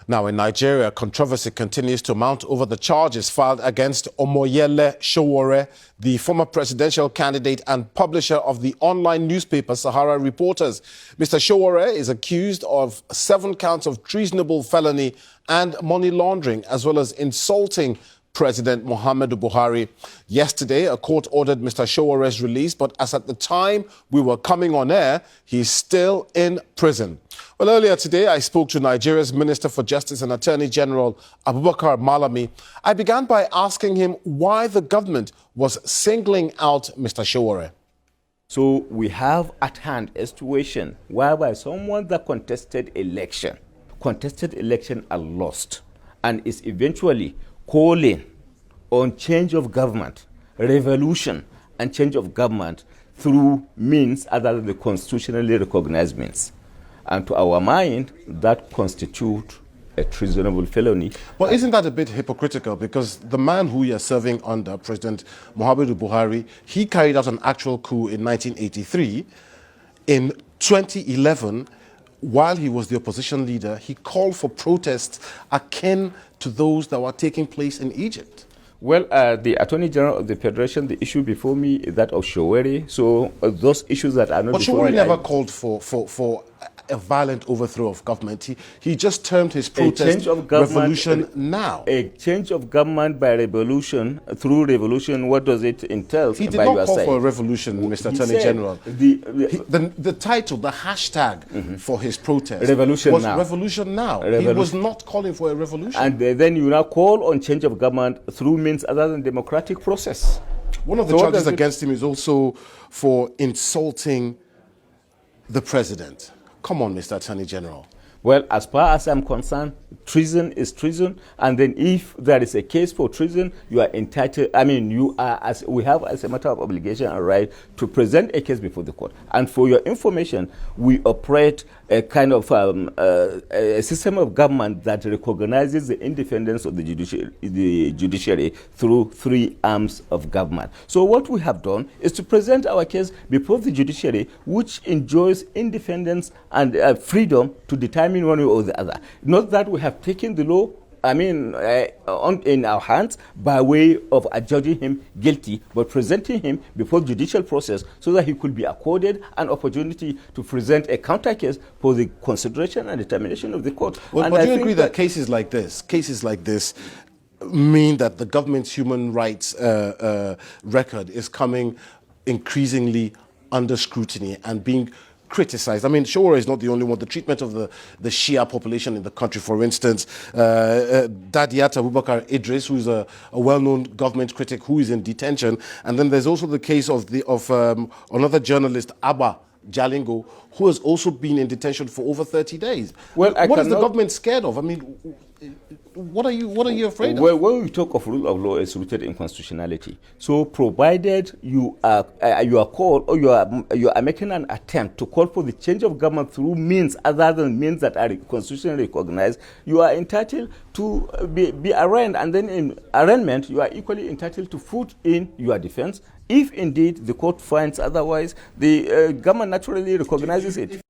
Now, in Nigeria, controversy continues to mount over the charges filed against Omoyele Sowore, the former presidential candidate and publisher of the online newspaper Sahara Reporters. Mr. Sowore is accused of 7 counts of treasonable felony and money laundering, as well as insulting President Muhammadu Buhari. Yesterday, a court ordered Mr. Sowore's release, but as at the time we were coming on air, he's still in prison. Well, earlier today, I spoke to Nigeria's Minister for Justice and Attorney General Abubakar Malami. I began by asking him why the government was singling out Mr. Sowore. So we have at hand a situation whereby someone that contested election and lost, and is eventually calling on change of government, revolution and change of government through means other than the constitutionally recognized means. And to our mind, that constitutes a treasonable felony. Well, isn't that a bit hypocritical? Because the man who you're serving under, President Muhammadu Buhari, he carried out an actual coup in 1983. In 2011, while he was the opposition leader, he called for protests akin to those that were taking place in Egypt. Well, the Attorney General of the Federation, the issue before me is that of Sowore. So those issues that are not but before me... But Sowore never called for a violent overthrow of government. He just termed his protest revolution now. A change of government by revolution, through revolution, what does it entail? He did not call for a revolution, Mr. Attorney General. The title, the hashtag for his protest revolution was now. Revolution now. He was not calling for a revolution. And then you now call on change of government through means other than democratic process. One of the charges against him is also for insulting the president. Come on, Mr. Attorney General. Well, as far as I'm concerned, treason is treason. And then if there is a case for treason, you are entitled, you are, as we have as a matter of obligation and right, to present a case before the court. And for your information, we operate a kind of a system of government that recognizes the independence of the judiciary through 3 arms of government. So what we have done is to present our case before the judiciary, which enjoys independence and freedom to determine one way or the other. Not that we have taken the law in our hands by way of adjudging him guilty, but presenting him before judicial process so that he could be accorded an opportunity to present a counter case for the consideration and determination of the court. Well, but do you agree that cases like this mean that the government's human rights record is coming increasingly under scrutiny and being criticized? Sowore is not the only one. The treatment of the Shia population in the country, for instance, Dadiat Abubakar Idris, who is a well-known government critic who is in detention, and then there's also the case of another journalist, Abba Jalingo, who has also been in detention for over 30 days. Well, what is the government scared of? What are you afraid of? Well, when we talk of rule of law, it's rooted in constitutionality. So, provided you are called, or you are making an attempt to call for the change of government through means other than means that are constitutionally recognized, you are entitled to be arraigned, and then in arraignment, you are equally entitled to put in your defense. If indeed the court finds otherwise, the government naturally recognizes it.